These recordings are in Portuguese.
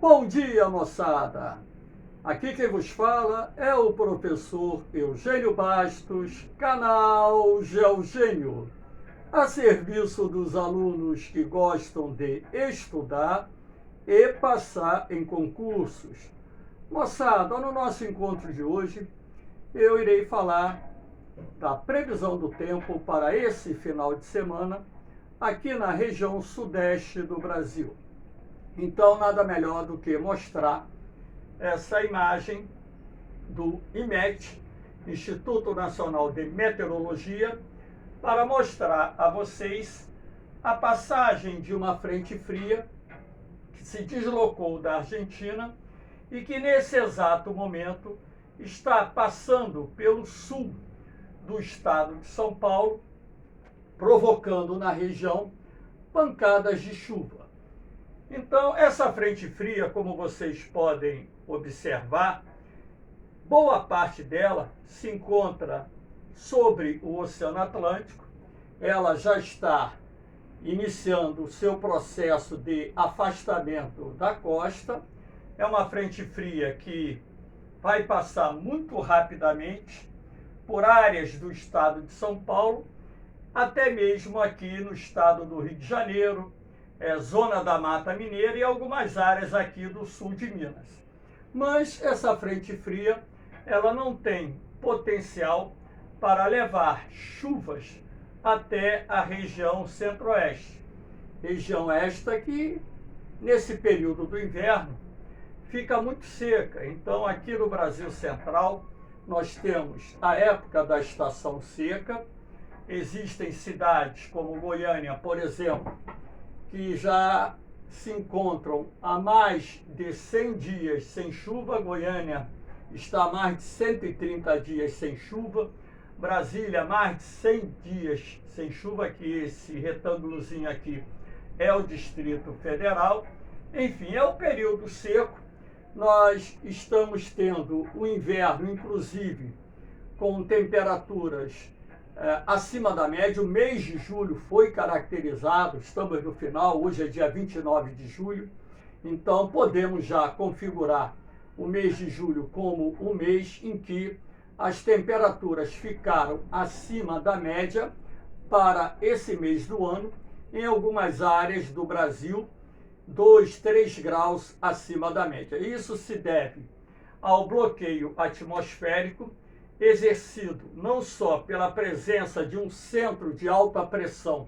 Bom dia, moçada! Aqui quem vos fala é o professor Eugênio Bastos, canal Geogênio, a serviço dos alunos que gostam de estudar e passar em concursos. Moçada, no nosso encontro de hoje, eu irei falar da previsão do tempo para esse final de semana aqui na região sudeste do Brasil. Então, nada melhor do que mostrar essa imagem do IMET, Instituto Nacional de Meteorologia, para mostrar a vocês a passagem de uma frente fria que se deslocou da Argentina e que nesse exato momento está passando pelo sul do estado de São Paulo, provocando na região pancadas de chuva. Então, essa frente fria, como vocês podem observar, boa parte dela se encontra sobre o Oceano Atlântico. Ela já está iniciando o seu processo de afastamento da costa. É uma frente fria que vai passar muito rapidamente por áreas do estado de São Paulo, até mesmo aqui no estado do Rio de Janeiro, zona da Mata Mineira e algumas áreas aqui do sul de Minas. Mas essa frente fria, ela não tem potencial para levar chuvas até a região centro-oeste. Região esta que, nesse período do inverno, fica muito seca. Então, aqui no Brasil Central, nós temos a época da estação seca. Existem cidades como Goiânia, por exemplo, que já se encontram há mais de 100 dias sem chuva. Goiânia está há mais de 130 dias sem chuva. Brasília, mais de 100 dias sem chuva, que esse retângulozinho aqui é o Distrito Federal. Enfim, é o período seco. Nós estamos tendo o inverno, inclusive, com temperaturas acima da média. O mês de julho foi caracterizado, estamos no final, hoje é dia 29 de julho, então podemos já configurar o mês de julho como um mês em que as temperaturas ficaram acima da média para esse mês do ano, em algumas áreas do Brasil, 2, 3 graus acima da média. Isso se deve ao bloqueio atmosférico exercido não só pela presença de um centro de alta pressão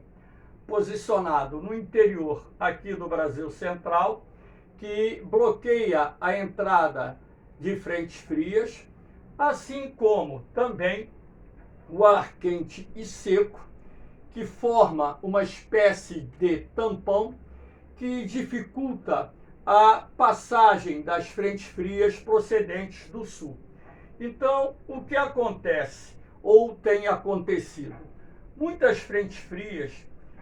posicionado no interior aqui do Brasil Central, que bloqueia a entrada de frentes frias, assim como também o ar quente e seco, que forma uma espécie de tampão que dificulta a passagem das frentes frias procedentes do sul. Então, o que acontece, ou tem acontecido? Muitas frentes frias,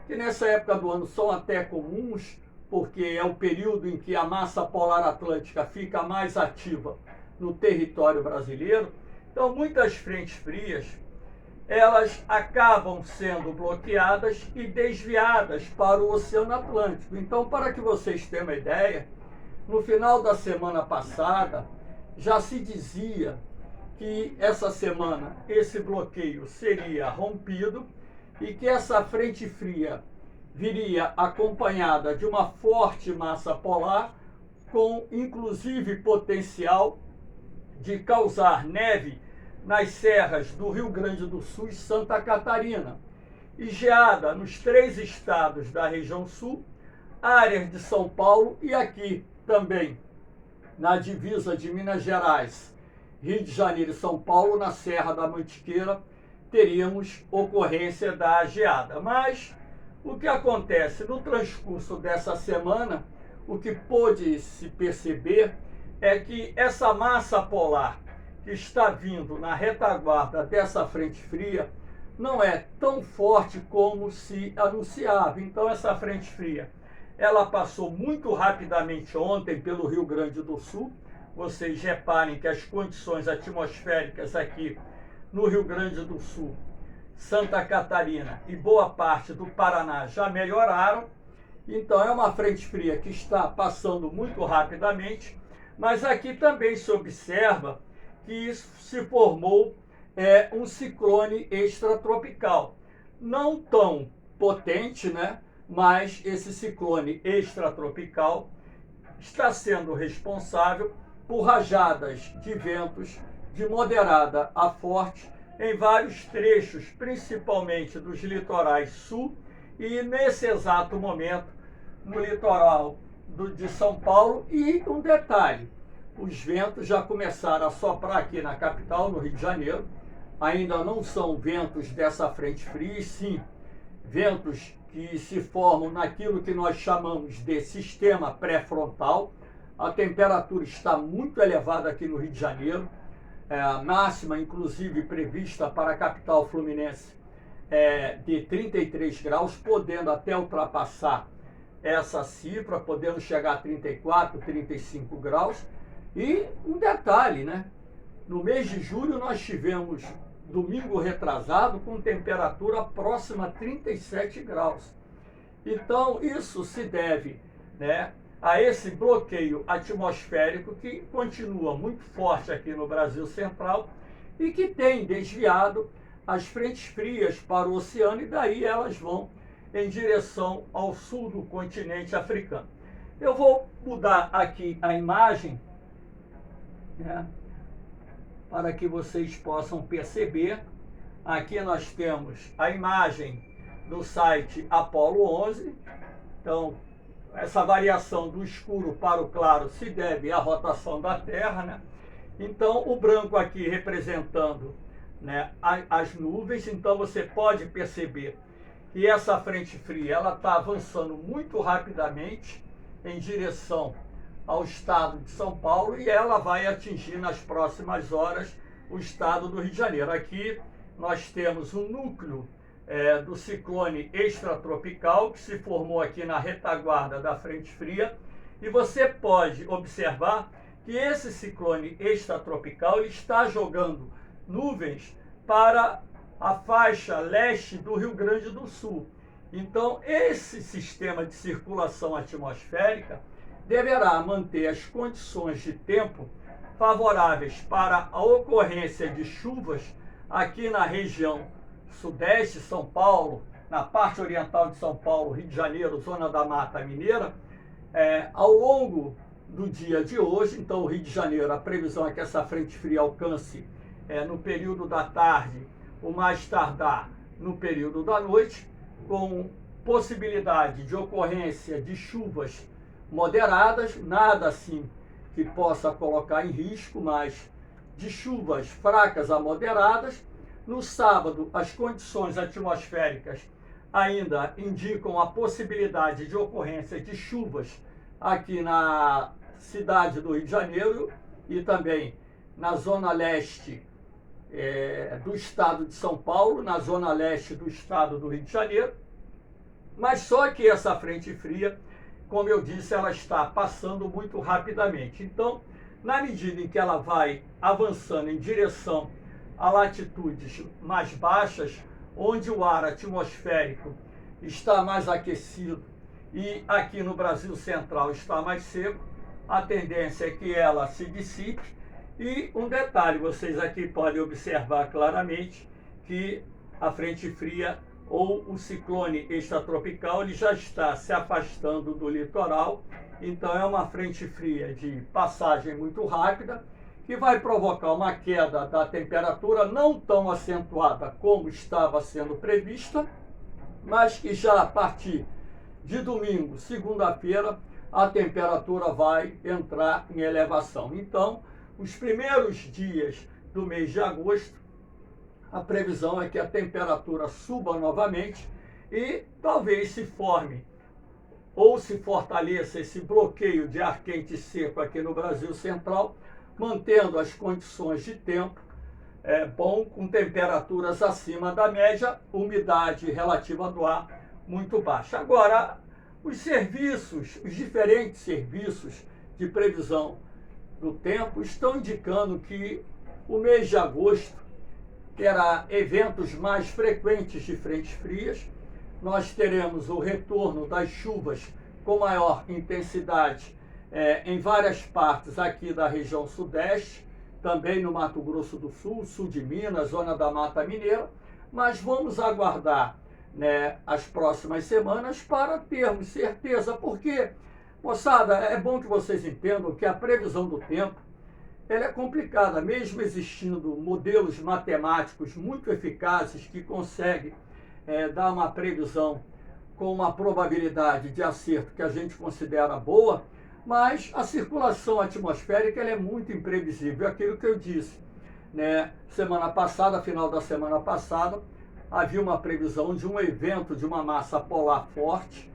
que nessa época do ano são até comuns, porque é o período em que a massa polar atlântica fica mais ativa no território brasileiro. Então, muitas frentes frias, elas acabam sendo bloqueadas e desviadas para o Oceano Atlântico. Então, para que vocês tenham uma ideia, no final da semana passada, já se dizia que essa semana esse bloqueio seria rompido e que essa frente fria viria acompanhada de uma forte massa polar, com inclusive potencial de causar neve nas serras do Rio Grande do Sul e Santa Catarina, e geada nos 3 estados da região sul, áreas de São Paulo e aqui também na divisa de Minas Gerais, Rio de Janeiro e São Paulo, na Serra da Mantiqueira, teríamos ocorrência da geada. Mas o que acontece no transcurso dessa semana, o que pôde se perceber é que essa massa polar que está vindo na retaguarda dessa frente fria não é tão forte como se anunciava. Então, essa frente fria, ela passou muito rapidamente ontem pelo Rio Grande do Sul. Vocês reparem que as condições atmosféricas aqui no Rio Grande do Sul, Santa Catarina e boa parte do Paraná já melhoraram. Então é uma frente fria que está passando muito rapidamente, mas aqui também se observa que se formou um ciclone extratropical. Não tão potente, né? Mas esse ciclone extratropical está sendo responsável por rajadas de ventos de moderada a forte em vários trechos, principalmente dos litorais sul e, nesse exato momento, no litoral de São Paulo. E um detalhe, os ventos já começaram a soprar aqui na capital, no Rio de Janeiro. Ainda não são ventos dessa frente fria, e sim ventos que se formam naquilo que nós chamamos de sistema pré-frontal. A temperatura está muito elevada aqui no Rio de Janeiro, a máxima, inclusive, prevista para a capital fluminense de 33 graus, podendo até ultrapassar essa cifra, podendo chegar a 34, 35 graus. E um detalhe, né? No mês de julho nós tivemos, domingo retrasado, com temperatura próxima a 37 graus. Então, isso se deve, né, a esse bloqueio atmosférico que continua muito forte aqui no Brasil Central e que tem desviado as frentes frias para o oceano, e daí elas vão em direção ao sul do continente africano. Eu vou mudar aqui a imagem, né, para que vocês possam perceber. Aqui nós temos a imagem do site Apolo 11. Então, essa variação do escuro para o claro se deve à rotação da Terra, né? Então, o branco aqui representando, né, as nuvens. Então, você pode perceber que essa frente fria ela está avançando muito rapidamente em direção ao estado de São Paulo, e ela vai atingir nas próximas horas o estado do Rio de Janeiro. Aqui nós temos um núcleo do ciclone extratropical que se formou aqui na retaguarda da frente fria, e você pode observar que esse ciclone extratropical está jogando nuvens para a faixa leste do Rio Grande do Sul. Então, esse sistema de circulação atmosférica deverá manter as condições de tempo favoráveis para a ocorrência de chuvas aqui na região sudeste, São Paulo, na parte oriental de São Paulo, Rio de Janeiro, zona da Mata Mineira, ao longo do dia de hoje. Então, o Rio de Janeiro, a previsão é que essa frente fria alcance no período da tarde, o mais tardar no período da noite, com possibilidade de ocorrência de chuvas moderadas, nada assim que possa colocar em risco, mas de chuvas fracas a moderadas. No sábado, as condições atmosféricas ainda indicam a possibilidade de ocorrência de chuvas aqui na cidade do Rio de Janeiro e também na zona leste do estado de São Paulo, na zona leste do estado do Rio de Janeiro. Mas só que essa frente fria, como eu disse, ela está passando muito rapidamente. Então, na medida em que ela vai avançando em direção a latitudes mais baixas, onde o ar atmosférico está mais aquecido e aqui no Brasil Central está mais seco, a tendência é que ela se dissipe. E um detalhe, vocês aqui podem observar claramente que a frente fria ou o ciclone extratropical ele já está se afastando do litoral. Então é uma frente fria de passagem muito rápida, que vai provocar uma queda da temperatura não tão acentuada como estava sendo prevista, mas que já a partir de domingo, segunda-feira, a temperatura vai entrar em elevação. Então, os primeiros dias do mês de agosto, a previsão é que a temperatura suba novamente e talvez se forme ou se fortaleça esse bloqueio de ar quente e seco aqui no Brasil Central, mantendo as condições de tempo bom, com temperaturas acima da média, umidade relativa do ar muito baixa. Agora, os diferentes serviços de previsão do tempo estão indicando que o mês de agosto terá eventos mais frequentes de frentes frias, nós teremos o retorno das chuvas com maior intensidade em várias partes aqui da região sudeste, também no Mato Grosso do Sul, sul de Minas, zona da Mata Mineira, mas vamos aguardar, né, as próximas semanas para termos certeza, porque, moçada, é bom que vocês entendam que a previsão do tempo ela é complicada, mesmo existindo modelos matemáticos muito eficazes que conseguem dar uma previsão com uma probabilidade de acerto que a gente considera boa, mas a circulação atmosférica ela é muito imprevisível. Aquilo que eu disse, né? Semana passada, final da semana passada, havia uma previsão de um evento de uma massa polar forte,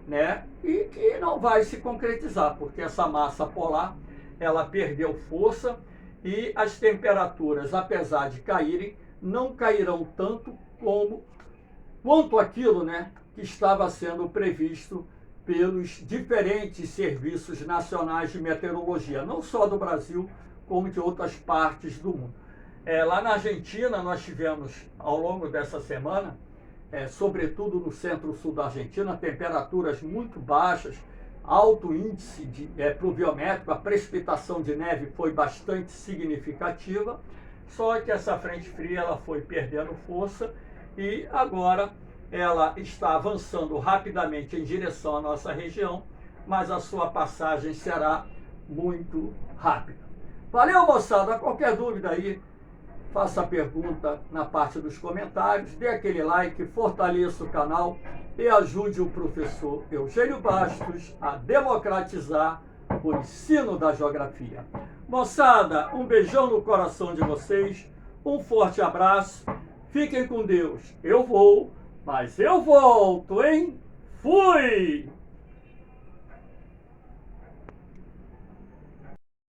né? E que não vai se concretizar, porque essa massa polar ela perdeu força e as temperaturas, apesar de caírem, não cairão tanto quanto aquilo, né, que estava sendo previsto pelos diferentes serviços nacionais de meteorologia, não só do Brasil, como de outras partes do mundo. Lá na Argentina, nós tivemos, ao longo dessa semana, sobretudo no centro-sul da Argentina, temperaturas muito baixas, alto índice pluviométrico, a precipitação de neve foi bastante significativa, só que essa frente fria ela foi perdendo força e agora ela está avançando rapidamente em direção à nossa região, mas a sua passagem será muito rápida. Valeu, moçada! Qualquer dúvida aí, faça a pergunta na parte dos comentários, dê aquele like, fortaleça o canal e ajude o professor Eugênio Bastos a democratizar o ensino da geografia. Moçada, um beijão no coração de vocês, um forte abraço, fiquem com Deus. Eu vou, mas eu volto, hein? Fui!